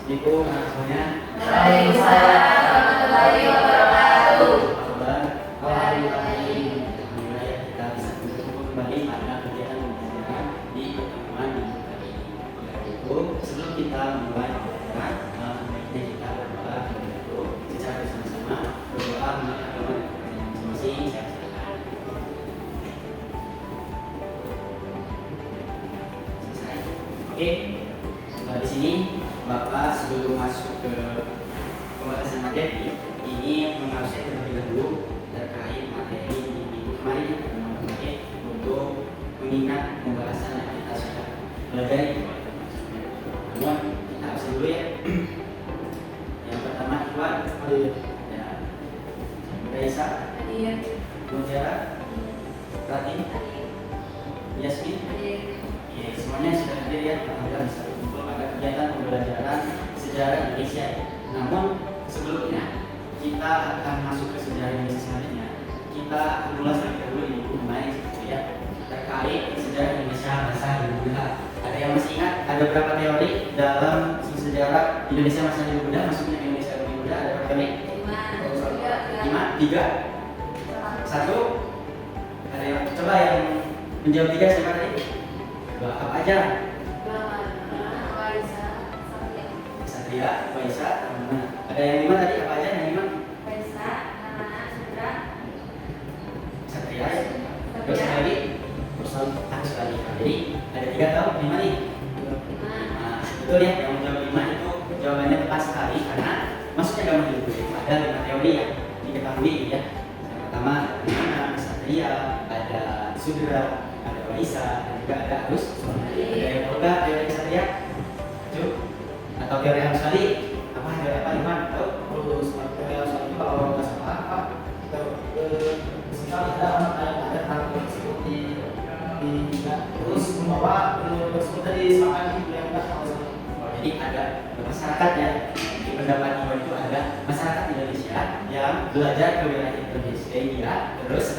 Assalamualaikum semuanya. Waalaikumsalam warahmatullahi wabarakatuh. Alhamdulillah kita bisa berkumpul kembali pada kegiatan pembelajaran di pertemuan kali ini. Yaitu sebelum kita mulai pembelajaran, baiknya kita berdoa dulu secara bersama-sama, berdoa mengenai agama masing-masing. Saya silakan. Selesai. Oke. Di sini Bapak sebelum masuk ke pembahasan materi ini mengharuskan terlebih dahulu terkait materi di minggu kemarin untuk mengingat pembahasan yang kita sudah pelajari. Namun kita harus dulu ya. Yang pertama Iwan, ya, Raisa, Mutiara, Rati, Yasmin. Oke, semuanya sudah hadir ya. Alhamdulillah bisa berkumpul pada kegiatan pembelajaran sejarah Indonesia. Namun sebelumnya kita akan masuk ke sejarah Indonesia selanjutnya. Kita akan mulai terlebih dahulu di buku kemarin ya terkait sejarah Indonesia masa Hindu Buddha. Ada yang masih ingat ada berapa teori dalam sejarah Indonesia masa Hindu Buddha? Masuknya Indonesia Hindu Buddha ada berapa teori? 5, 3, 1. Ada yang coba yang menjawab 3 siapa tadi? Apa aja? Satria, Waisa, ada yang 5 tadi apa aja? Yang 5? Satria, terus lagi? Harus lagi. Jadi ada 3 atau 5 nih? Nah, betul ya, yang menjawab 5 itu jawabannya tepat sekali karena maksudnya agama Hindu itu ada 5 teori yang diketahui ya. Yang pertama ada Satria, ada Sudra, ada Waisa, dan juga ada Arus. Ada yang tahu nggak teori Satria? Cuk? Atau teori Arus tadi? Apa teori apa Iman? Tahu? Teori Arus tadi kalau nggak salah apa? Misalnya ada hal seperti terus membawa seperti disepakati yang tidak jadi ada masyarakat ya di pendapat Iwan itu ada masyarakat Indonesia yang belajar ke wilayah Indonesia terus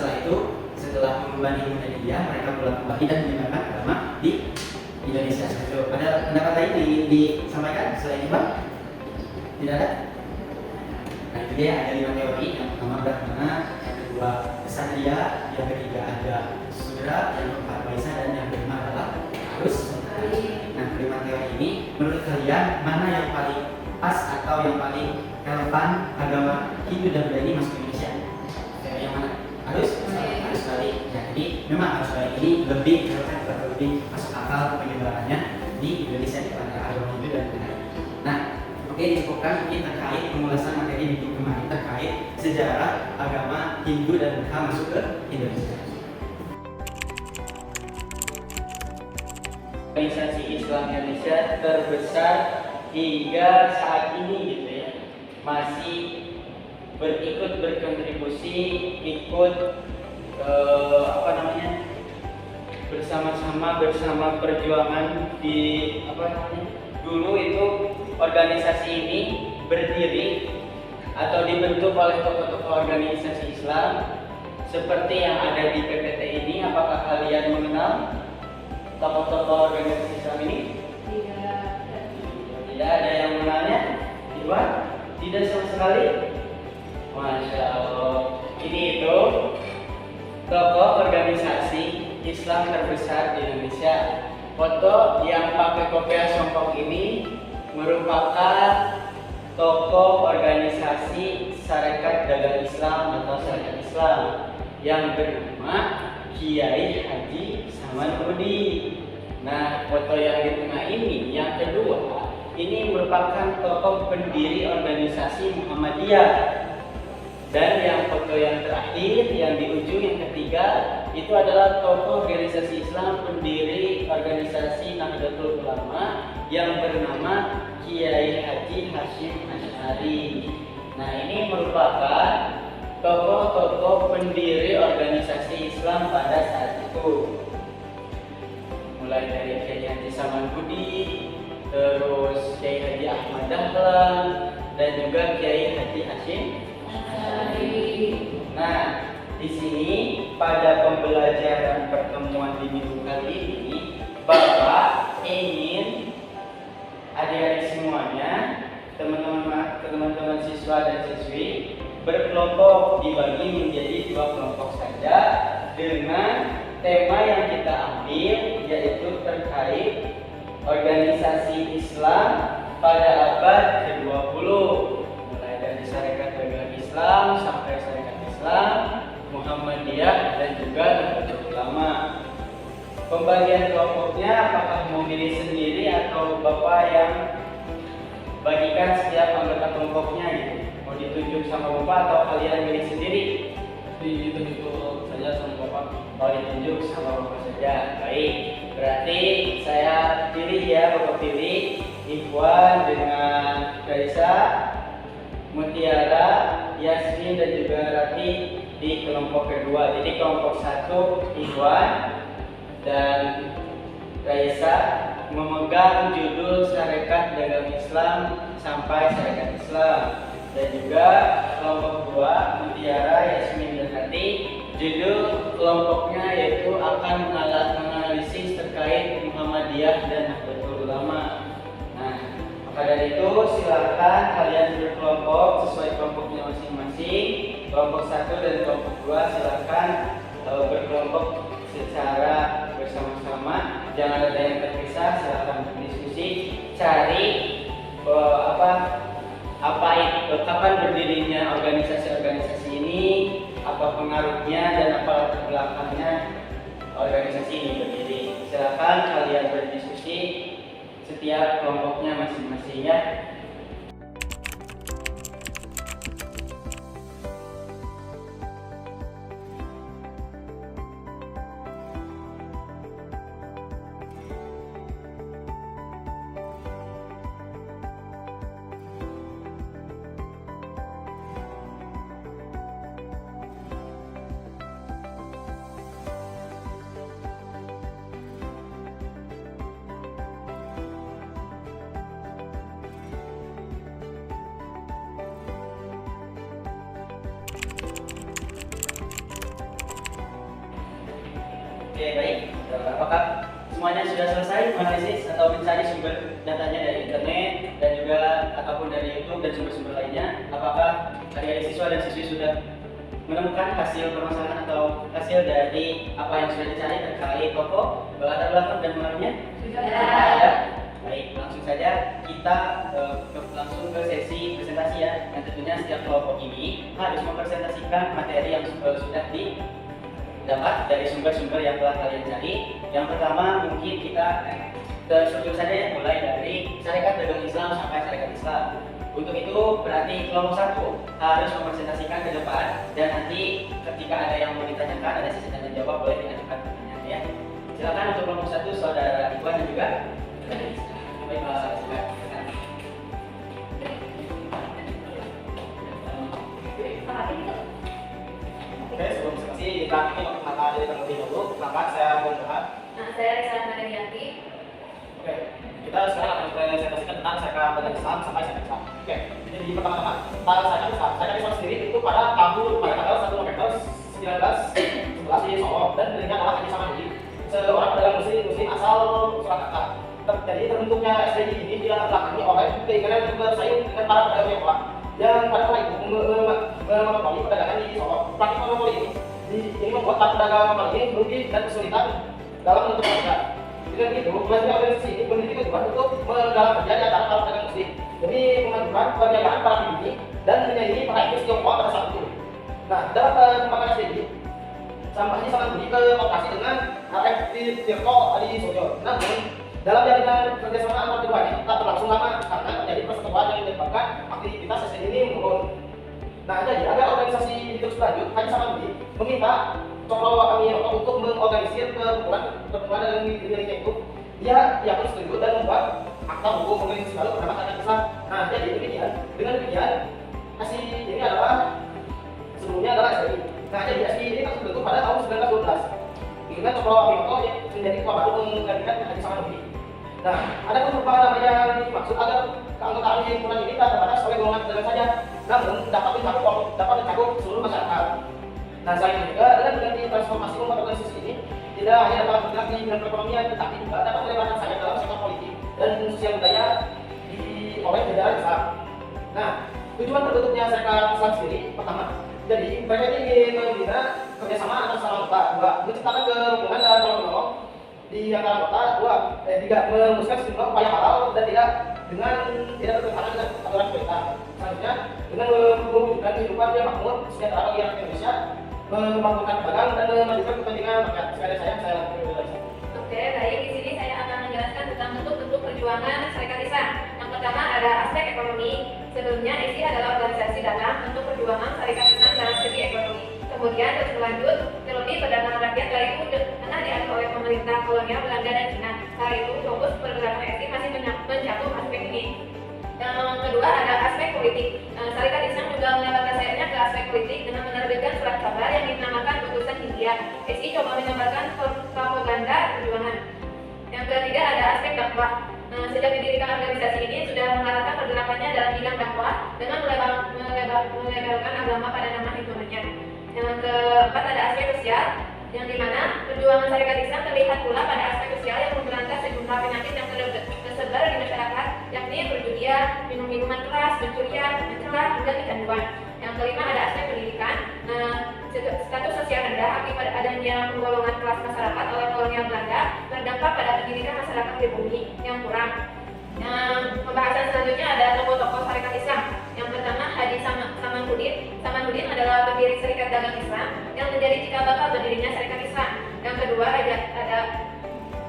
setelah mengubah India mereka pulang kembali dan menyebarkan agama di Indonesia. Ada pendapat lain disampaikan selain itu Bang? Tidak ada? Nah itu dia ada 5 teori. Yang pertama Brahmana, yang kedua Ksatria, yang ketiga ada Sudra, yang keempat Waisa, dan yang kelima adalah Arus. Nah 5 teori ini menurut kalian mana yang paling pas atau yang paling relevan agama Hindu dan Buddha ini masuk ke Indonesia? Teori yang mana? Arus balik. Ya, jadi memang arus balik ini lebih relevan atau lebih masuk akal penyebarannya di Indonesia daripada agama Hindu dan Buddha. Nah, oke dicukupkan mungkin terkait pemulasan materi di minggu kemarin terkait sejarah agama Hindu dan Buddha masuk ke Indonesia. Organisasi Islam Indonesia terbesar hingga saat ini gitu ya masih berkontribusi ikut bersama perjuangan di dulu itu organisasi ini berdiri atau dibentuk oleh tokoh-tokoh organisasi Islam seperti yang ada di PPT ini. Apakah kalian mengenal tokoh-tokoh organisasi Islam ini? Tidak ada yang mengenalnya? Iwan? Tidak sama sekali? Masya Allah. Ini itu tokoh organisasi Islam terbesar di Indonesia. Foto yang pakai kopiah songkok ini merupakan tokoh organisasi Sarekat Dagang Islam atau Sarekat Islam yang bernama Kiai Haji Samanhudi. Nah, foto yang di tengah ini, yang kedua, ini merupakan tokoh pendiri organisasi Muhammadiyah. Dan yang foto yang terakhir, yang di ujung yang ketiga, itu adalah tokoh organisasi Islam pendiri organisasi Nahdlatul Ulama yang bernama Kiai Haji Hashim Asy'ari. Nah ini merupakan tokoh-tokoh pendiri organisasi Islam pada saat itu. Mulai dari Kiai Haji Samanhudi, terus Kiai Haji Ahmad Dahlan, dan juga Kiai Haji Hashim Asy'ari. Nah, di sini pada pembelajaran pertemuan di minggu kali ini, Bapak ingin adik-adik semuanya teman-teman siswa dan siswi berkelompok dibagi menjadi 2 kelompok saja dengan tema yang kita ambil yaitu terkait organisasi Islam pada abad ke-20, mulai dari Sarekat Dagang Islam sampai Sarekat Islam, Muhammadiyah dan juga Nahdlatul Ulama. Pembagian kelompoknya apakah mau milih sendiri atau Bapak yang bagikan setiap anggota kelompoknya gitu? Mau ditunjuk sama Bapak atau kalian milih sendiri? Ditunjuk saja sama Bapak. Oh, ditunjuk sama Bapak saja. Baik, berarti saya pilih ya, Bapak pilih Ikhwan dengan Kaisa, Mutiara, Yasmin dan juga Rati di kelompok kedua. Jadi kelompok 1 Ikhwan dan Raisa memegang judul Sarekat Dagang Islam sampai Sarekat Islam, dan juga kelompok 2 Mutiara, Yasmin dan Rati judul kelompoknya yaitu akan menganalisis terkait Muhammadiyah dan Nahdlatul Ulama. Nah, maka dari itu silakan kalian berkelompok sesuai kelompoknya masing-masing. Kelompok 1 dan kelompok 2 silakan berkelompok secara bersama-sama, jangan ada yang terpisah. Silakan berdiskusi, cari kapan berdirinya organisasi ini, apa pengaruhnya dan apa latar belakangnya organisasi ini berdiri. Silakan kalian berdiskusi setiap kelompoknya masing-masing ya. Oke, baik. Apakah semuanya sudah selesai menganalisis atau mencari sumber datanya dari internet dan juga ataupun dari YouTube dan sumber-sumber lainnya? Apakah adik-adik siswa dan siswi sudah menemukan hasil permasalahan atau hasil dari apa yang sudah dicari terkait tokoh, latar belakang dan pengaruhnya? Sudah. Ada. Baik, langsung saja kita langsung ke sesi presentasi ya. Yang tentunya setiap kelompok ini harus mempresentasikan materi yang sudah didapat dari sumber-sumber yang telah kalian cari. Yang pertama mungkin kita terstruktur saja ya, mulai dari Sarekat Dagang Islam sampai Sarekat Islam. Untuk itu berarti kelompok 1 harus mempresentasikan ke depan, dan nanti ketika ada yang mau ditanyakan, ada sesi tanya jawab, boleh diajukan pertanyaan ya. Silakan untuk kelompok 1 saudara Iwan dan juga baik, silakan. Oke, sebelum presentasi kita ingin perkenalkan diri terlebih dahulu. Silakan, saya Muhammad. Saya Risa Marianti. Oke, kita sekarang akan presentasikan tentang Sarekat Dagang Islam sampai Sarekat Islam. Oke, jadi pertama-tama tentang Sarekat Islam. Sarekat Islam sendiri itu pada tanggal 1 November 1911 di Solo, dan pendirinya adalah Haji Samanhudi, seorang pedagang muslim asal Surakarta. Jadi terbentuknya SDI ini dilakukan oleh keinginan bersaing dengan para pedagang Tionghoa yang pada kala itu memonopoli perdagangan di Solo. Praktik monopoli ini membuat para pedagang lokal ini merugi dan kesulitan dalam menuntut harga. Dengan itu, kemudian organisasi ini memiliki tujuan untuk menggalang kerja di antara para pedagang muslim demi memajukan perniagaan para pribumi dan menyaingi para etnis Tionghoa pada saat itu. Nah, dalam pengembangan SDI, Haji Samanhudi berkooperasi dengan RF Tirto Adi Sojo. Namun, dalam jaringan kerjasama antar keduanya tak berlangsung lama karena terjadi perseteruan yang menyebabkan aktivitas SDI ini menurun. Nah, jadi agar organisasi ini terus berlanjut, Haji Samanhudi meminta Cokro Aminoto untuk mengorganisir perkumpulan dagang miliknya itu. Ia pun setuju dan membuat akta hukum organisasi baru bernama Sarekat Islam. Nah, jadi demikian. Dengan demikian, SDI ini sebelumnya adalah SDI. Nah, jadi SDI ini terbentuk pada tahun 1912. Dengan Cokro Aminoto yang menjadi ketua baru menggantikan Haji Samanhudi. Nah, ada beberapa nama yang dimaksud agar keanggotaan himpunan ini tak terbatas oleh golongan pedagang saja, namun dapat mencakup seluruh masyarakat. Nah, selain juga dengan berganti transformasi umat organisasi ini tidak hanya dapat bergerak di bidang perekonomian, tetapi juga dapat melebarkan sayap dalam sektor politik dan sosial budaya oleh jajaran besar. Nah, tujuan terbentuknya Serikat Islam sendiri pertama, jadi mereka ini ingin membina kerjasama antar sesama anggota. Dua, menciptakan kerukunan dan tolong menolong di antara anggota. Dua, tiga, merumuskan sejumlah upaya halal dan tidak bertentangan dengan aturan pemerintah. Selanjutnya, dengan mewujudkan kehidupan yang makmur, sejahtera bagi rakyat Indonesia, membangunkan pedagang dan memajukan kepentingan rakyat. Sekali saya lakukan. Oke, baik. Di sini saya akan menjelaskan tentang bentuk-bentuk perjuangan Serikat Islam. Yang pertama ada aspek ekonomi. Sebelumnya ISI adalah organisasi dalam untuk perjuangan Serikat Islam dalam segi ekonomi. Kemudian terus berlanjut, terlebih perdagangan rakyat dari itu pernah diatur oleh pemerintah kolonial Belanda dan Cina. Saat itu fokus pergerakan ISI masih mencakup aspek ini. Yang kedua ada aspek politik. Serikat Islam juga menambahkan sayapnya ke aspek politik dengan menerbitkan surat kabar yang dinamakan Putusan Hindia. SI coba menyebarkan propaganda perjuangan. Yang ketiga ada aspek dakwah. Sejak didirikan organisasi ini sudah mengarahkan pergerakannya dalam bidang dakwah dengan melebarkan agama pada nama hitungannya. Yang keempat ada aspek sosial, yang dimana perjuangan Serikat Islam terlihat pula pada aspek sosial yang memberantas sejumlah penyakit yang tersebar di masyarakat, yakni perjudian, minum-minuman keras, pencurian, mencela, hingga kecanduan. Yang kelima ada aspek pendidikan. Status sosial rendah akibat adanya penggolongan kelas masyarakat oleh kolonial Belanda berdampak pada pendidikan masyarakat pribumi yang kurang. Pembahasan selanjutnya ada tokoh-tokoh Serikat Islam. Yang pertama Haji Samanhudin. Samanhudin adalah pendiri Serikat Dagang Islam yang menjadi cikal bakal berdirinya Serikat Islam. Yang kedua ada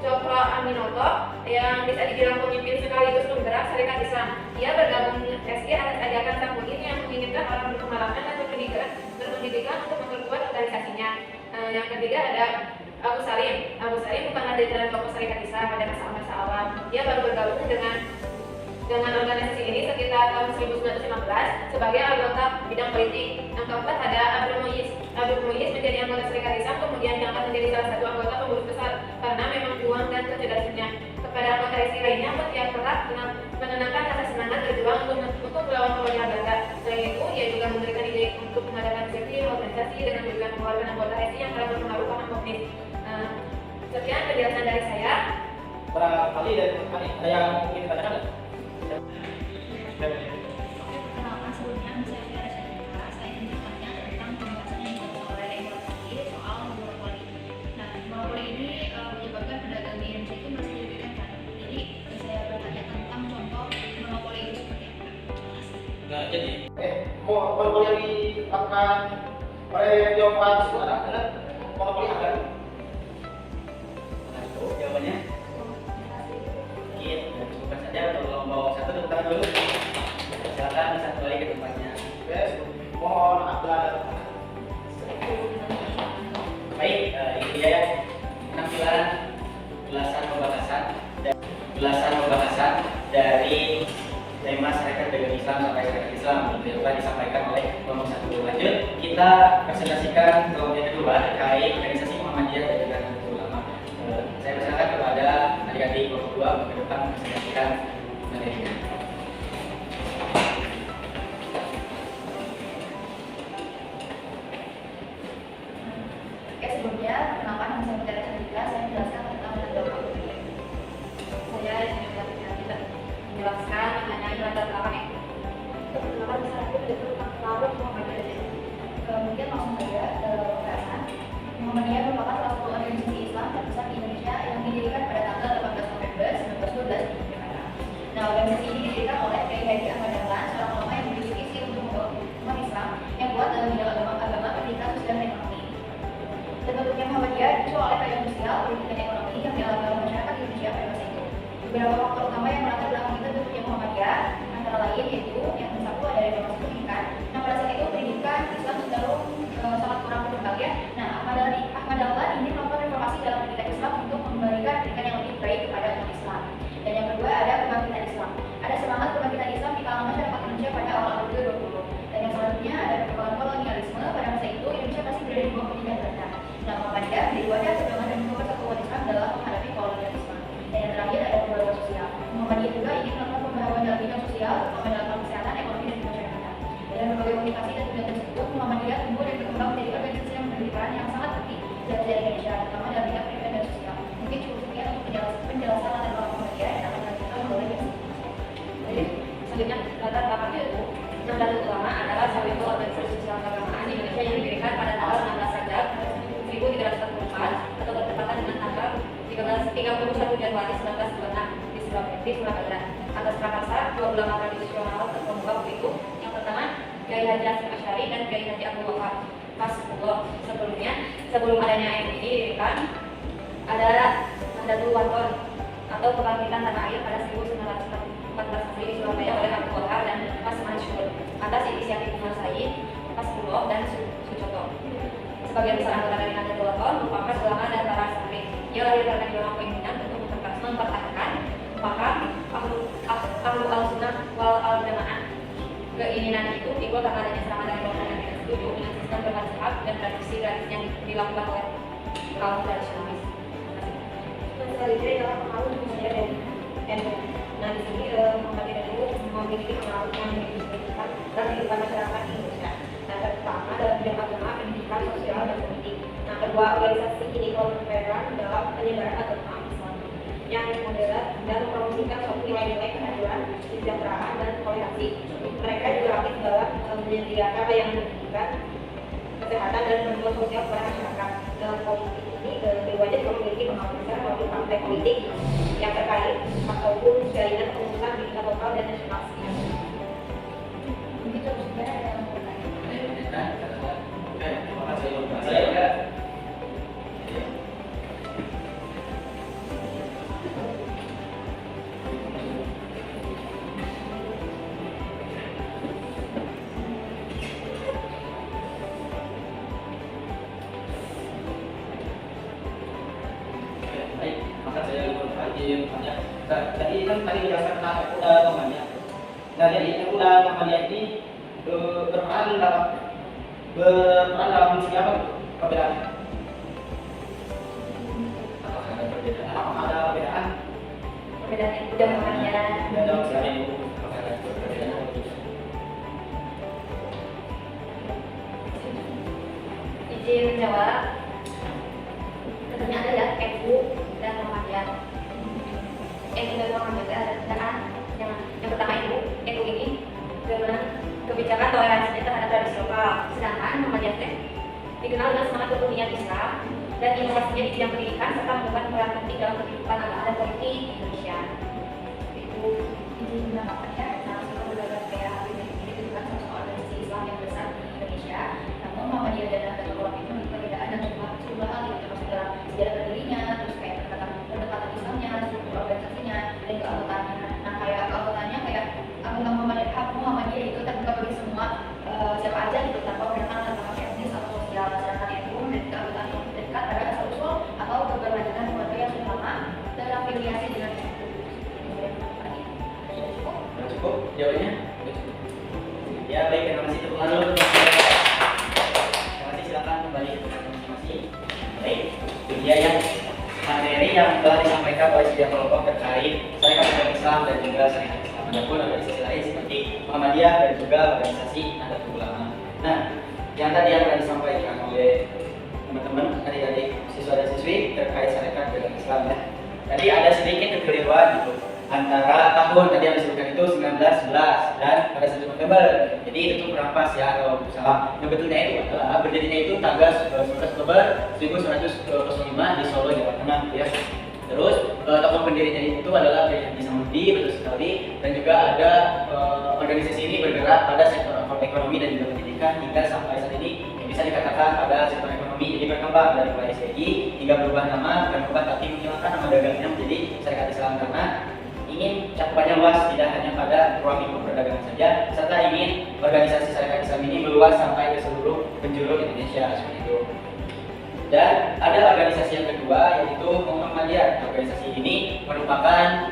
Cokro Aminoto yang bisa dibilang pemimpin sekaligus penggerak Serikat Islam. Ia bergabung SI atas ajakan Samanhudin yang menginginkan orang berpengalaman dan berpendidikan untuk memperkuat organisasinya. Yang ketiga ada Abu Salim. Abu Salim bukanlah jajaran tokoh Serikat Islam pada masa awal. Dia baru bergabung dengan organisasi ini sekitar tahun 1915 sebagai anggota bidang politik. Yang keempat ada Abdul Muiz. Abdul Muiz menjadi anggota Serikat Islam kemudian diangkat menjadi salah satu anggota pengurus besar karena memang juang dan kecerdasannya. Kepada anggota SI lainnya, Mutia Kerak menenangkan rasa semangat berjuang untuk melawan kolonial Belanda. Selain itu, dia juga memberikan ide untuk mengadakan sesi organisasi dengan tujuan mengeluarkan anggota SI yang telah berpengaruh paham komunis. Sekian penjelasan dari saya. Barangkali dari kami ada yang ingin ditanyakan? Perkenalkan sebelumnya saya Tiara Syarifah. Saya ingin bertanya tentang pembahasan yang dilakukan oleh Ekor tadi soal monopoli. Nah, monopoli ini menyebabkan pedagang di Indonesia itu masih dirugikan kan? Jadi saya bertanya tentang contoh monopoli itu seperti apa? Nah, jadi monopoli yang dilakukan oleh Tiongkok itu adalah dengan monopoli harga. jawabannya sedikit dan cukupkan saja untuk kelompok satu tepuk tangan dulu. Silakan bisa kembali ke tempatnya. Oke, mohon maaf. Baik, ini dia penampilan ulasan pembahasan dari tema Serikat Dagang Islam sampai Serikat Islam yang telah disampaikan oleh kelompok satu. Lanjut, kita presentasikan kelompok yang kedua terkait organisasi Muhammadiyah dan juga Nahdlatul Ulama. Saya persilakan kepada adik-adik kelompok 2 ke depan presentasikan materinya. Oke, sebelumnya perkenalkan nama saya Tiara Syarifah. Saya menjelaskan tentang Nahdlatul Ulama. Saya ingin menjelaskan mengenai latar belakang itu. Perkenalkan saya tentang Laut Muhammadiyah. Kemudian langsung saja ke pembahasan. Muhammadiyah merupakan salah satu organisasi Islam terbesar di Indonesia yang didirikan pada tanggal 18 November 1912 di Jakarta. Nah, organisasi ini didirikan oleh Kiai Haji Ahmad Dahlan, seorang ulama yang memiliki visi untuk membangun umat Islam yang kuat dalam bidang agama, pendidikan, sosial, dan ekonomi. Terbentuknya Muhammadiyah dipicu oleh keadaan sosial, pendidikan, ekonomi yang dialami oleh masyarakat Indonesia pada masa itu. Beberapa faktor utama yang melatar belakangi terbentuknya Muhammadiyah antara lain yaitu yang satu ada reformasi pendidikan. Nah, pada saat itu pendidikan Islam cenderung sangat kurang berkembang ya. Nah, Ahmad Dahlan ini melakukan reformasi dalam pendidikan Islam untuk memberikan pendidikan yang lebih baik kepada umat Islam. Dan yang kedua ada kebangkitan Islam. Ada semangat kebangkitan Islam di kalangan masyarakat Indonesia pada awal abad ke-20. Dan yang selanjutnya ada perkembangan kolonialisme. Pada masa itu Indonesia masih berada di bawah penjajahan Belanda. Nah, Muhammadiyah menjadi wadah perjuangan dan mempersatukan Islam dalam menghadapi kolonialisme. Dan yang terakhir ada pembaruan sosial. Muhammadiyah juga ingin melakukan pembaruan dalam bidang sosial, terutama dalam kesehatan, ekonomi, dan masyarakatan. Dalam berbagai motivasi dan tujuan tersebut, Muhammadiyah tumbuh dan berkembang menjadi organisasi yang memiliki peran yang sangat penting dalam sejarah Indonesia, terutama dalam bidang pendidikan dan sosial. Mungkin cukup sekian untuk penjelasan latar belakang Muhammadiyah dan akan dilanjutkan oleh Baik, Selanjutnya, latar belakang ilmu. Nahdlatul Ulama adalah salah satu organisasi sosial keagamaan di Indonesia yang didirikan pada tanggal 16 Rajab 1344 atau bertepatan dengan tanggal 31 Januari 1926 di Surabaya. Atas prakarsa dua ulama tradisional terkemuka itu, yang pertama Kiai Haji Hasyim Asy'ari dan Kiai Haji Abdul Wahab Hasbullah. Sebelum adanya MUI didirikan, ada Nahdlatul Wathon atau kebangkitan tanah air pada 1914 di Surabaya oleh Abdul Wahab dan Mas Mansur atas inisiatif Mas Said, Hasbullah dan Sucoto. Sebagian besar anggota dari Nahdlatul Wathon merupakan ulama dan para santri. Ia lahir karena didorong keinginan untuk mempertahankan paham ahlu al-sunnah wal al-jamaah. Keinginan itu timbul karena adanya serangan dari golongan yang tidak setuju dengan sistem bermadzhab dan tradisi yang dilakukan oleh kaum tradisionalis. Selanjutnya adalah pengaruh Muhammadiyah dan NU. Nah, di sini Muhammadiyah dan NU memiliki pengaruh yang signifikan dalam kehidupan masyarakat di Indonesia. Nah, pertama dalam bidang agama, pendidikan, sosial, dan politik. Nah, kedua organisasi ini berperan dalam penyebaran agama Islam yang moderat dan mempromosikan suatu nilai-nilai keadilan, kesejahteraan, dan toleransi. Mereka juga aktif dalam menyediakan layanan pendidikan, kesehatan, dan bantuan sosial kepada masyarakat. Dalam politik ini, keduanya juga memiliki pengaruh besar melalui partai politik yang terkait ataupun jalinan pengurusan di tingkat lokal dan nasional. Begitu sebenarnya ada yang bertanya. Oke, terima kasih. Saya juga. Baik, maka saya izin tanya. Tadi kan dijelaskan tentang MUI Muhammadiyah. Nah, jadi MUI Muhammadiyah ini berperan dalam siapa perbedaannya? Apakah ada perbedaan? Apakah ada perbedaan? Perbedaan itu dan Muhammadiyah. Dalam siapa? Apakah ada perbedaan? Izin menjawab. Tentunya ada ya NU dan Muhammadiyah. NU dan Muhammadiyah ada perbedaan. Yang pertama NU ini dengan kebijakan toleransinya terhadap tradisi lokal, sedangkan Muhammadiyah dikenal dengan semangat kerukunan Islam dan inovasinya di bidang pendidikan serta merupakan peran penting dalam kehidupan agama dan politik Indonesia. Itu Izin menambahkan ya, nah seluruh lembaga kayak ini itu bukan satu organisasi Islam yang besar di Indonesia. Namun Muhammadiyah dan Nahdlatul Ulama itu memiliki perbedaan dan sejumlah hal yang termasuk dalam sejarah berdirinya, terus kayak pendekatan Islamnya, struktur organisasinya, dan keanggotaannya. Nah, kayak keanggotaannya kayak anggota Muhammadiyah itu terbuka bagi semua siapa aja gitu tanpa membedakan antara etnis atau sosial. Sedangkan NU dan keanggotaan yang dekat pada asal usul atau keberlanjutan keluarga yang sudah lama terafiliasi dengan NU. Sudah cukup jawabannya? Sudah cukup. Ya baik, terima kasih untuk lalu. Terima kasih, silakan kembali ke masing-masing. Baik, itu dia yang materi yang telah disampaikan oleh setiap kelompok terkait syarikat Islam dan juga syarikat Islam. Adapun organisasi lain seperti Muhammadiyah dan juga organisasi Nahdlatul Ulama. Nah, yang tadi yang telah disampaikan oleh teman-teman adik-adik siswa dan siswi terkait syarikat dengan Islam ya. Tadi ada sedikit kekeliruan gitu antara tahun tadi yang disebutkan itu 1911 dan pada 1 November. Jadi itu tuh kurang pas ya kalau salah. Yang betulnya itu adalah berdirinya itu tanggal 11 Oktober 1905 di Solo, Jawa Tengah ya. Terus tokoh pendirinya itu adalah Kiai Haji Samudi, betul sekali, dan juga ada organisasi ini bergerak pada sektor ekonomi dan juga pendidikan hingga sampai saat ini yang bisa dikatakan pada sektor ekonomi. Jadi berkembang dari mulai SDI hingga berubah nama, berubah tapi menghilangkan nama dagangnya menjadi Syarikat Islam karena ingin cakupannya luas, tidak hanya pada ruang lingkup perdagangan saja, serta ingin organisasi Syarikat Islam ini meluas sampai ke seluruh penjuru Indonesia seperti itu. Dan ada organisasi yang kedua yaitu Muhammadiyah. Organisasi ini merupakan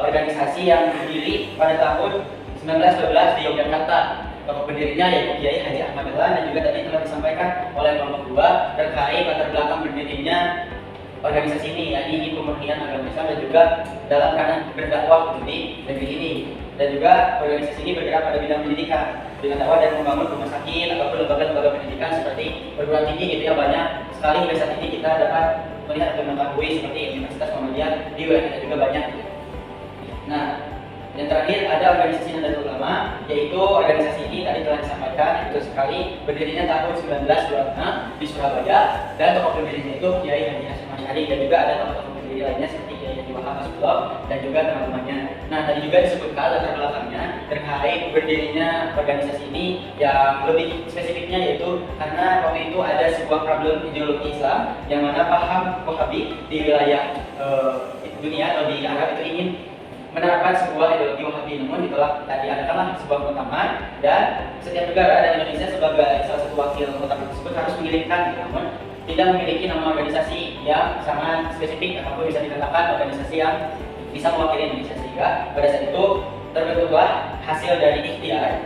organisasi yang berdiri pada tahun 1912 di Yogyakarta. Tokoh pendirinya yaitu Kiai Haji Ahmad Dahlan dan juga tadi telah disampaikan oleh kelompok 2 terkait latar belakang berdirinya organisasi ini, yakni ingin pemurnian agama Islam dan juga dalam keadaan berdakwah di negeri ini. Dan juga organisasi ini bergerak pada bidang pendidikan dengan dakwah dan membangun rumah sakit ataupun lembaga-lembaga pendidikan seperti perguruan tinggi gitu ya. Banyak sekali hingga saat ini kita dapat melihat atau mengetahui seperti Universitas Muhammadiyah di wilayah kita juga banyak. Nah, Yang terakhir ada organisasi Nahdlatul Ulama, yaitu organisasi ini tadi telah disampaikan, betul sekali, berdirinya tahun 1926 di Surabaya, dan tokoh pendirinya itu Kiai Haji Hasyim Asy'ari, dan juga ada tokoh pendiri lainnya seperti Kiai Haji Wahab Masbullah dan juga teman-temannya. Nah, tadi juga disebutkan latar belakangnya terkait berdirinya organisasi ini, yang lebih spesifiknya yaitu karena waktu itu ada sebuah problem ideologi Islam yang mana paham Wahabi di wilayah dunia atau di Arab itu ingin menerapkan sebuah ideologi Wahabi, namun ditolak. Diadakanlah sebuah muktamar, dan setiap negara dan Indonesia sebagai salah satu wakil muktamar tersebut harus mengirimkan, namun tidak memiliki nama organisasi yang sangat spesifik ataupun bisa dikatakan organisasi yang bisa mewakili Indonesia, sehingga pada saat itu terbentuklah hasil dari ikhtiar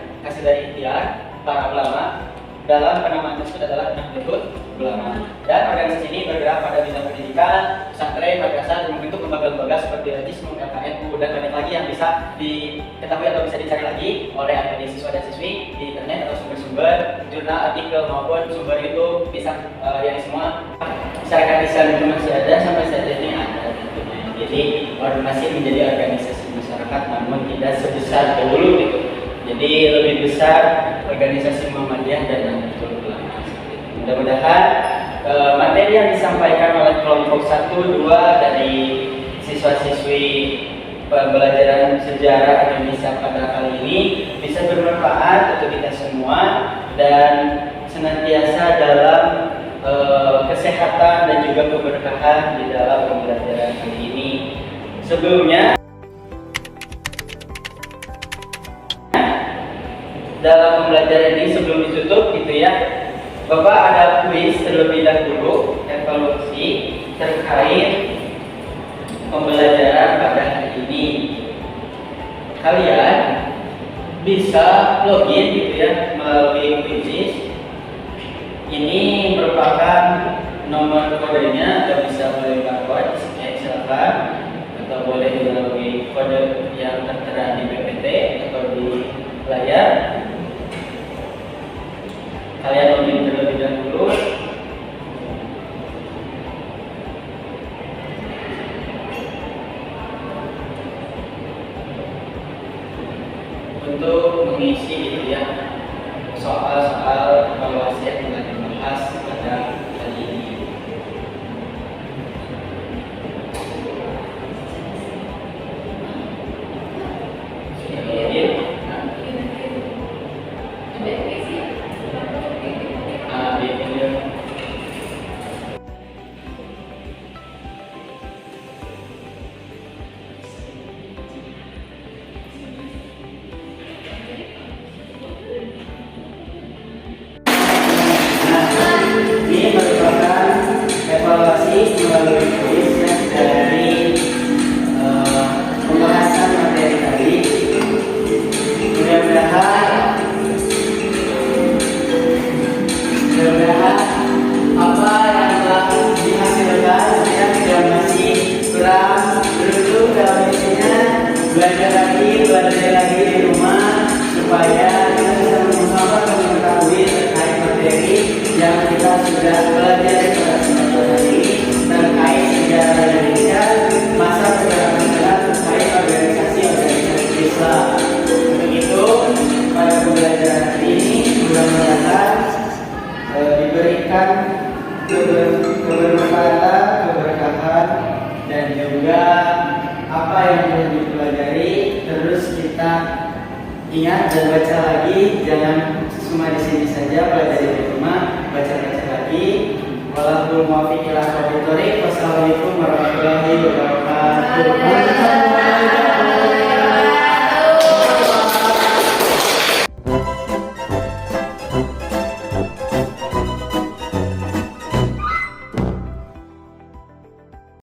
para ulama dalam penamaan tersebut adalah Nahdlatul Ulama. Dan organisasi ini bergerak pada bidang pendidikan, pesantren, madrasah, dan membentuk lembaga-lembaga seperti Radisme, LKNU, dan banyak lagi yang bisa diketahui atau bisa dicari lagi oleh adik siswa dan siswi di internet atau sumber-sumber jurnal, artikel maupun sumber YouTube, bisa yang semua masyarakat Islam itu masih ada sampai saat ini ada. Jadi masih menjadi organisasi masyarakat, namun tidak sebesar dahulu gitu. Jadi lebih besar organisasi Muhammadiyah dan Nahdlatul Ulama. Mudah-mudahan materi yang disampaikan oleh kelompok 1-2 dari siswa-siswi pembelajaran sejarah Indonesia pada kali ini bisa bermanfaat untuk kita semua dan senantiasa dalam kesehatan dan juga keberkahan di dalam pembelajaran kali ini. Sebelumnya, dalam pembelajaran ini sebelum ditutup gitu ya, Bapak ada kuis terlebih dahulu evaluasi terkait pembelajaran pada hari ini. Kalian bisa login gitu ya melalui Quizizz. Ini merupakan nomor kodenya, atau bisa melalui barcode, silakan, atau boleh melalui kode yang tertera di PPT atau di layar. Kalian login terlebih dahulu. Untuk mengisi itu ya soal-soal evaluasi yang telah dibahas pada kali ini. Ini merupakan evaluasi melalui kuis dari pembahasan materi tadi. Mudah-mudahan apa yang telah dihasilkan saya tidak masih kurang beruntung dalam isinya. Belajar lagi di rumah supaya kita bisa mengusahakan dan mengetahui terkait materi yang kita sudah pelajari pada semester hari ini terkait sejarah Indonesia, masa perjalanan sejarah terkait organisasi Islam. Untuk itu, pada pembelajaran hari ini mudah-mudahan diberikan kebermanfaatan, keberkahan, dan juga apa yang telah dipelajari terus kita ingat dan baca lagi. Jangan cuma di sini saja, pelajari di rumah, baca-baca lagi. Wallahul muwaffiq ila aqwamit thoriq. Wassalamualaikum warahmatullahi wabarakatuh.